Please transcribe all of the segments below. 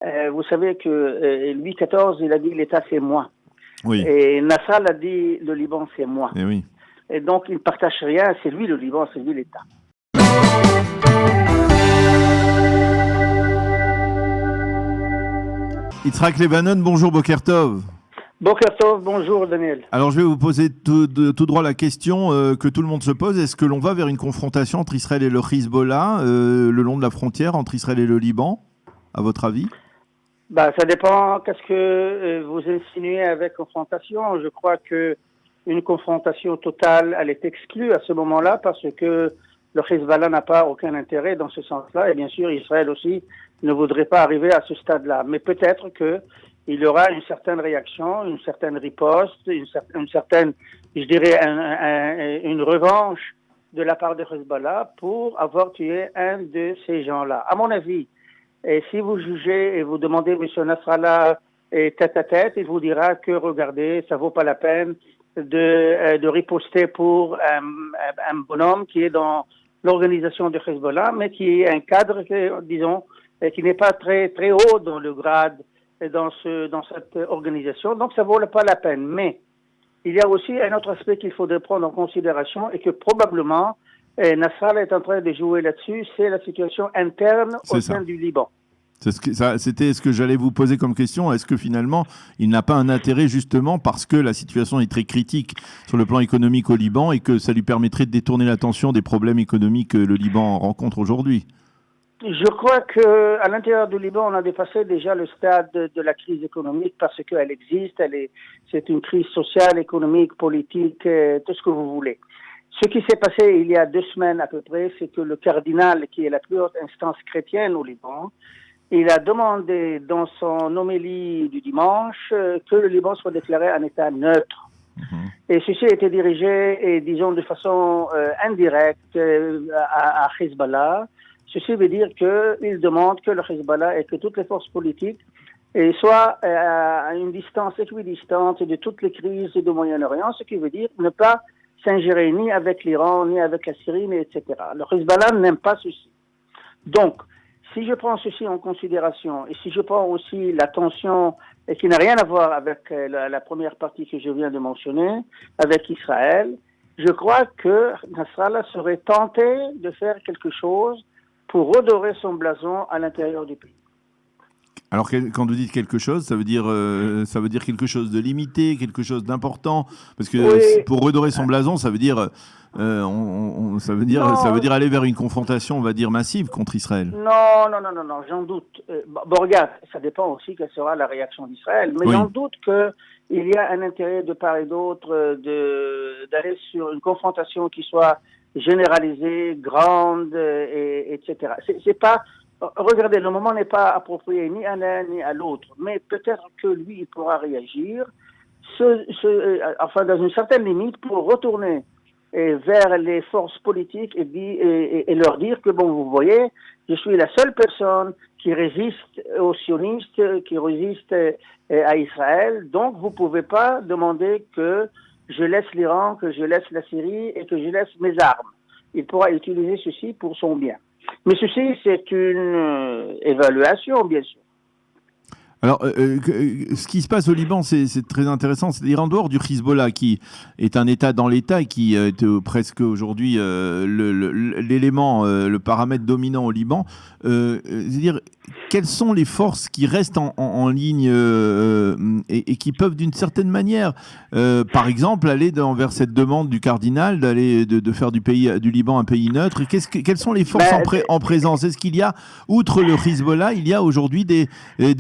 Vous savez que Louis XIV, il a dit l'État c'est moi. Oui. Et Nasser a dit le Liban c'est moi. Et oui. Et donc il ne partage rien, c'est lui le Liban, c'est lui l'État. Yitzhak Lebanon, bonjour Boker Tov. Boker Tov, bonjour Daniel. Alors je vais vous poser tout droit la question que tout le monde se pose. Est-ce que l'on va vers une confrontation entre Israël et le Hezbollah le long de la frontière entre Israël et le Liban, à votre avis? Ça dépend. Qu'est-ce que vous insinuez avec confrontation? Je crois que une confrontation totale, elle est exclue à ce moment-là parce que le Hezbollah n'a pas aucun intérêt dans ce sens-là. Et bien sûr, Israël aussi ne voudrait pas arriver à ce stade-là. Mais peut-être que il y aura une certaine réaction, une certaine riposte, une certaine, je dirais, une revanche de la part de Hezbollah pour avoir tué un de ces gens-là. À mon avis, et si vous jugez et vous demandez M. Nasrallah tête à tête, il vous dira que regardez, ça vaut pas la peine de riposter pour un bonhomme qui est dans l'organisation de Hezbollah, mais qui est un cadre, disons, qui n'est pas très très haut dans le grade dans cette organisation. Donc ça vaut pas la peine. Mais il y a aussi un autre aspect qu'il faudrait prendre en considération et que probablement Nasrallah est en train de jouer là-dessus, c'est la situation interne au sein du Liban. C'était ce que j'allais vous poser comme question. Est-ce que finalement, il n'a pas un intérêt justement parce que la situation est très critique sur le plan économique au Liban et que ça lui permettrait de détourner l'attention des problèmes économiques que le Liban rencontre aujourd'hui? Je crois que à l'intérieur du Liban, on a dépassé déjà le stade de la crise économique parce qu'elle existe. C'est une crise sociale, économique, politique, tout ce que vous voulez. Ce qui s'est passé il y a 2 semaines à peu près, c'est que le cardinal, qui est la plus haute instance chrétienne au Liban, il a demandé dans son homélie du dimanche que le Liban soit déclaré en état neutre. Et ceci a été dirigé, et disons de façon indirecte à Hezbollah. Ceci veut dire qu'il demande que le Hezbollah et que toutes les forces politiques soient à une distance équidistante de toutes les crises du Moyen-Orient, ce qui veut dire ne pas s'ingérer ni avec l'Iran, ni avec la Syrie, mais etc. Le Hezbollah n'aime pas ceci. Donc, si je prends ceci en considération, et si je prends aussi la tension, et qui n'a rien à voir avec la première partie que je viens de mentionner, avec Israël, je crois que Nasrallah serait tenté de faire quelque chose pour redorer son blason à l'intérieur du pays. Alors, quand vous dites quelque chose, ça veut dire quelque chose de limité, quelque chose d'important, parce que oui. Pour redorer son blason, ça veut dire, ça veut dire aller vers une confrontation, on va dire massive contre Israël. Non, j'en doute. Regarde, ça dépend aussi quelle sera la réaction d'Israël, mais oui. J'en doute qu'il y a un intérêt de part et d'autre d'aller sur une confrontation qui soit généralisée, grande, etc. C'est pas. Regardez, le moment n'est pas approprié ni à l'un ni à l'autre, mais peut-être que lui, il pourra réagir, dans une certaine limite, pour retourner vers les forces politiques et leur dire que, bon, vous voyez, je suis la seule personne qui résiste aux sionistes, qui résiste à Israël, donc vous pouvez pas demander que je laisse l'Iran, que je laisse la Syrie et que je laisse mes armes. Il pourra utiliser ceci pour son bien. Mais ceci, c'est une évaluation, bien sûr. Alors, ce qui se passe au Liban, c'est très intéressant. C'est-à-dire en dehors du Hezbollah, qui est un État dans l'État et qui est presque aujourd'hui l'élément, le paramètre dominant au Liban. C'est-à-dire, quelles sont les forces qui restent en ligne et qui peuvent, d'une certaine manière, par exemple, aller vers cette demande du cardinal de faire du Liban un pays neutre. Quelles sont les forces en présence? Est-ce qu'il y a, outre le Hezbollah, il y a aujourd'hui des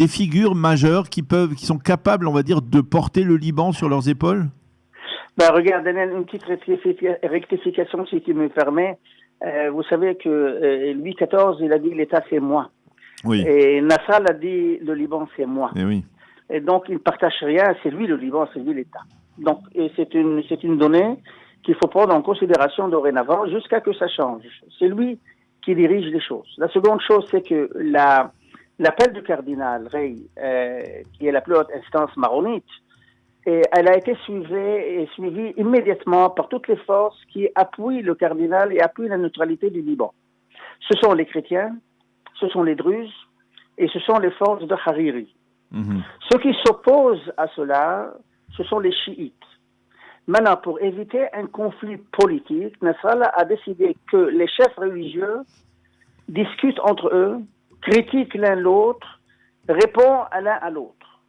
figures majeures qui sont capables, on va dire, de porter le Liban sur leurs épaules? Regarde, Daniel, une petite rectification, si tu me permets. Vous savez que Louis XIV, il a dit l'État c'est moi. Oui. Et Nasser a dit le Liban c'est moi. Et oui. Et donc il ne partage rien, c'est lui le Liban, c'est lui l'État. Donc c'est une donnée qu'il faut prendre en considération dorénavant jusqu'à que ça change. C'est lui qui dirige les choses. La seconde chose, c'est que l'appel du cardinal Rey, qui est la plus haute instance maronite, elle a été suivie immédiatement par toutes les forces qui appuient le cardinal et appuient la neutralité du Liban. Ce sont les chrétiens, ce sont les druzes, et ce sont les forces de Hariri. Ceux qui s'opposent à cela, ce sont les chiites. Maintenant, pour éviter un conflit politique, Nasrallah a décidé que les chefs religieux discutent entre eux, critiquent l'un l'autre, répondent l'un à l'autre.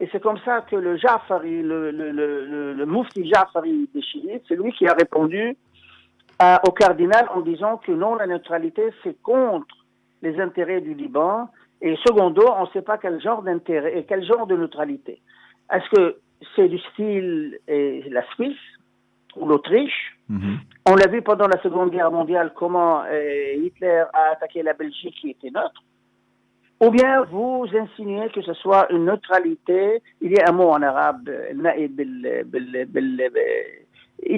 Et c'est comme ça que le Ja'fari, le Mufti Ja'fari des chiites, c'est lui qui a répondu au cardinal en disant que non, la neutralité, c'est contre les intérêts du Liban. Et secondo, on ne sait pas quel genre d'intérêt et quel genre de neutralité. Est-ce que c'est du style la Suisse ou l'Autriche? On l'a vu pendant la Seconde Guerre mondiale comment Hitler a attaqué la Belgique qui était neutre. Ou bien vous insinuez que ce soit une neutralité. Il y a un mot en arabe, il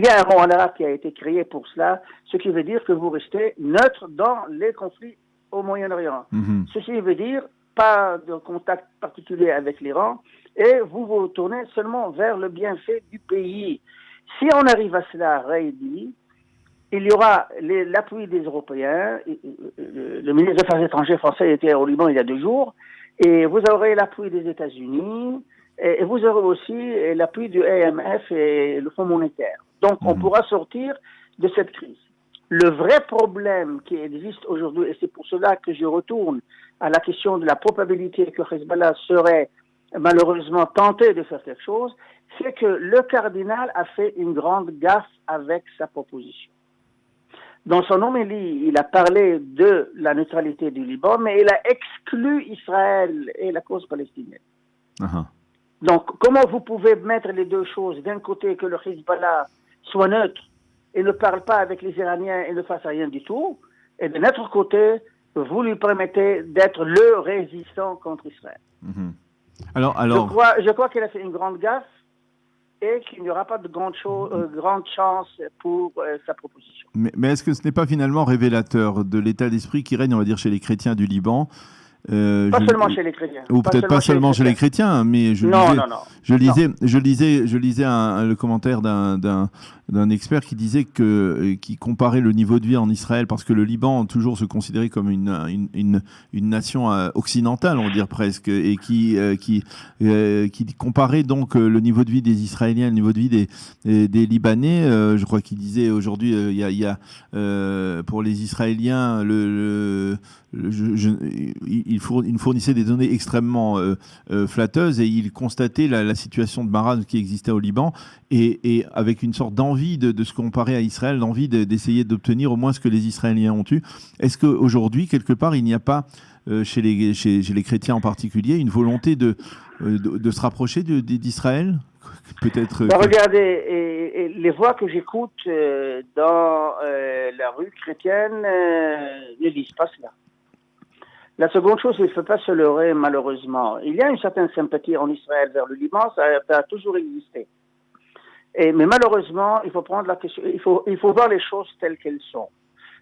y a un mot en arabe qui a été créé pour cela, ce qui veut dire que vous restez neutre dans les conflits au Moyen-Orient. Ceci veut dire pas de contact particulier avec l'Iran et vous vous tournez seulement vers le bienfait du pays. Si on arrive à cela, Raïdi, il y aura l'appui des Européens. Le ministre des Affaires étrangères français était au Liban il y a 2 jours. Et vous aurez l'appui des États-Unis. Et vous aurez aussi l'appui du IMF et le Fonds monétaire. Donc, on pourra sortir de cette crise. Le vrai problème qui existe aujourd'hui, et c'est pour cela que je retourne à la question de la probabilité que Hezbollah serait malheureusement tenté de faire quelque chose, c'est que le cardinal a fait une grande gaffe avec sa proposition. Dans son homélie, il a parlé de la neutralité du Liban, mais il a exclu Israël et la cause palestinienne. Donc, comment vous pouvez mettre les deux choses? D'un côté, que le Hezbollah soit neutre et ne parle pas avec les Iraniens et ne fasse rien du tout, et de notre côté, vous lui permettez d'être le résistant contre Israël. Alors... Je crois qu'il a fait une grande gaffe et qu'il n'y aura pas de grande chance pour sa proposition. Mais est-ce que ce n'est pas finalement révélateur de l'état d'esprit qui règne, on va dire, chez les chrétiens du Liban? Pas seulement chez les chrétiens. Ou peut-être pas seulement chez les chrétiens, mais je lisais le commentaire d'un expert qui disait qui comparait le niveau de vie en Israël, parce que le Liban a toujours se considéré comme une nation occidentale, on va dire presque, et qui comparait donc le niveau de vie des Israéliens, le niveau de vie des Libanais. Je crois qu'il disait aujourd'hui, il y a pour les Israéliens il fournissait des données extrêmement flatteuses, et il constatait la situation de marasme qui existait au Liban, et avec une sorte d'envie de se comparer à Israël, d'envie d'essayer d'obtenir au moins ce que les Israéliens ont eu. Est-ce qu'aujourd'hui, quelque part, il n'y a pas, chez les chrétiens en particulier, une volonté de se rapprocher d'Israël? Peut-être. Regardez, et les voix que j'écoute dans la rue chrétienne ne disent pas cela. La seconde chose, il ne faut pas se leurrer, malheureusement. Il y a une certaine sympathie en Israël vers le Liban, ça a toujours existé. Mais malheureusement, il faut prendre la question, il faut voir les choses telles qu'elles sont.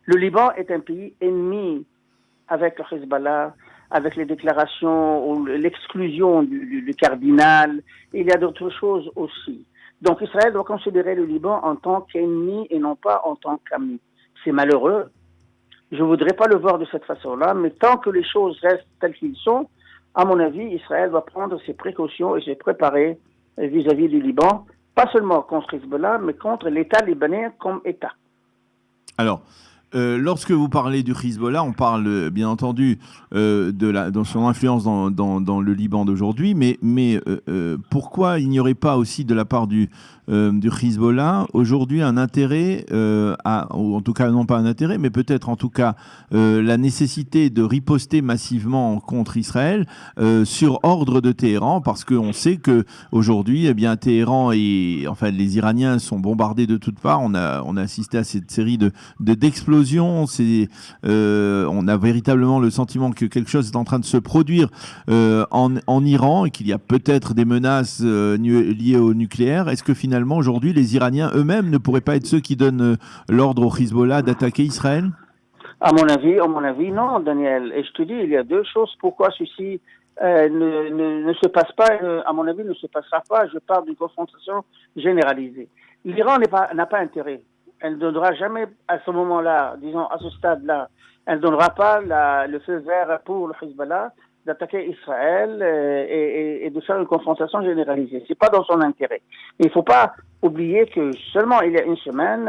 Le Liban est un pays ennemi avec le Hezbollah, avec les déclarations ou l'exclusion du cardinal. Il y a d'autres choses aussi. Donc Israël doit considérer le Liban en tant qu'ennemi et non pas en tant qu'ami. C'est malheureux. Je ne voudrais pas le voir de cette façon-là, mais tant que les choses restent telles qu'elles sont, à mon avis, Israël va prendre ses précautions et se préparer vis-à-vis du Liban, pas seulement contre Hezbollah, mais contre l'État libanais comme État. Alors, lorsque vous parlez du Hezbollah, on parle bien entendu de son influence dans le Liban d'aujourd'hui, mais pourquoi il n'y aurait pas aussi de la part du Hezbollah aujourd'hui un intérêt, ou en tout cas non pas un intérêt, mais peut-être en tout cas la nécessité de riposter massivement contre Israël sur ordre de Téhéran, parce qu'on sait que aujourd'hui, eh bien, Téhéran et enfin les Iraniens sont bombardés de toutes parts. On a assisté à cette série d'explosions. On a véritablement le sentiment que quelque chose est en train de se produire en Iran, et qu'il y a peut-être des menaces liées au nucléaire. Est-ce que finalement aujourd'hui les Iraniens eux-mêmes ne pourraient pas être ceux qui donnent l'ordre au Hezbollah d'attaquer Israël? À mon avis, non, Daniel. Et je te dis, il y a deux choses. Pourquoi ceci ne se passe pas, à mon avis, ne se passera pas. Je parle d'une confrontation généralisée. L'Iran n'a pas intérêt. Elle ne donnera jamais à ce moment-là, disons à ce stade-là, elle ne donnera pas le feu vert pour le Hezbollah, d'attaquer Israël et de faire une confrontation généralisée. C'est pas dans son intérêt. Mais il faut pas oublier que seulement il y a une semaine,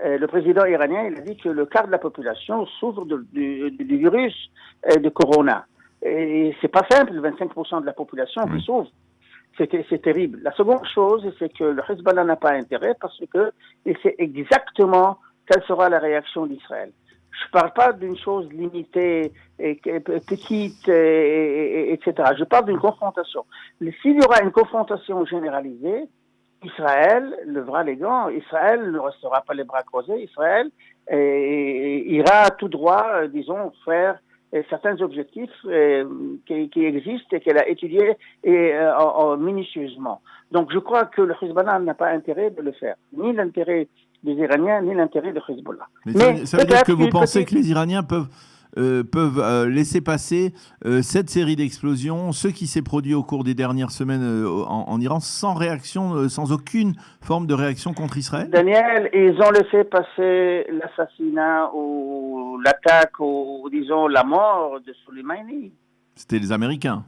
le président iranien il a dit que le quart de la population souffre du virus de corona. Et c'est pas simple, 25% de la population qui souffre. C'est terrible. La seconde chose, c'est que le Hezbollah n'a pas intérêt parce que il sait exactement quelle sera la réaction d'Israël. Je parle pas d'une chose limitée, petite, etc. Je parle d'une confrontation. S'il y aura une confrontation généralisée, Israël lèvera les gants. Israël ne restera pas les bras croisés. Israël ira tout droit, disons, faire certains objectifs qui existent et qu'elle a étudiés minutieusement. Donc je crois que le Hezbollah n'a pas intérêt de le faire. Ni l'intérêt des Iraniens, ni l'intérêt de Hezbollah. Mais ça veut dire que vous pensez que les Iraniens peuvent laisser passer cette série d'explosions, ce qui s'est produit au cours des dernières semaines en Iran, sans réaction, sans aucune forme de réaction contre Israël? Daniel, ils ont laissé passer l'assassinat ou l'attaque ou, disons, la mort de Soleimani. C'était les Américains.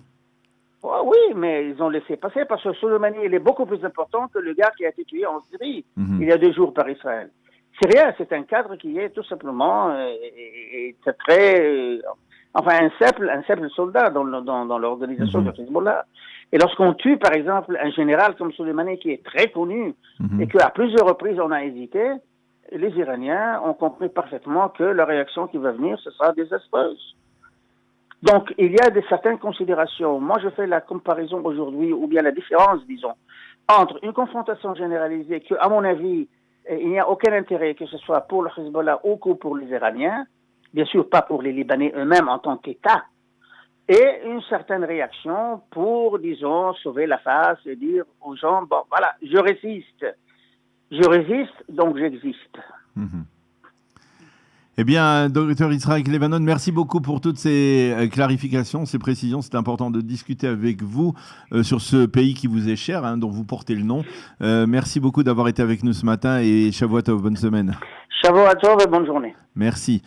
Oh, oui, mais ils ont laissé passer parce que Soleimani, il est beaucoup plus important que le gars qui a été tué en Syrie il y a 2 jours par Israël. C'est rien, c'est un cadre qui est tout simplement c'est très un simple soldat dans l'organisation de Hezbollah. Et lorsqu'on tue par exemple un général comme Soleimani qui est très connu et qu'à plusieurs reprises on a hésité, les Iraniens ont compris parfaitement que la réaction qui va venir ce sera désastreuse. Donc il y a certaines considérations. Moi je fais la comparaison aujourd'hui ou bien la différence disons entre une confrontation généralisée que à mon avis il n'y a aucun intérêt que ce soit pour le Hezbollah ou pour les Iraniens, bien sûr pas pour les Libanais eux-mêmes en tant qu'État, et une certaine réaction pour, disons, sauver la face et dire aux gens, bon voilà, je résiste, donc j'existe. Eh bien, Dr Israël Levanon, merci beaucoup pour toutes ces clarifications, ces précisions. C'est important de discuter avec vous sur ce pays qui vous est cher, dont vous portez le nom. Merci beaucoup d'avoir été avec nous ce matin et Shavua Tov, bonne semaine. Shavua Tov et bonne journée. Merci.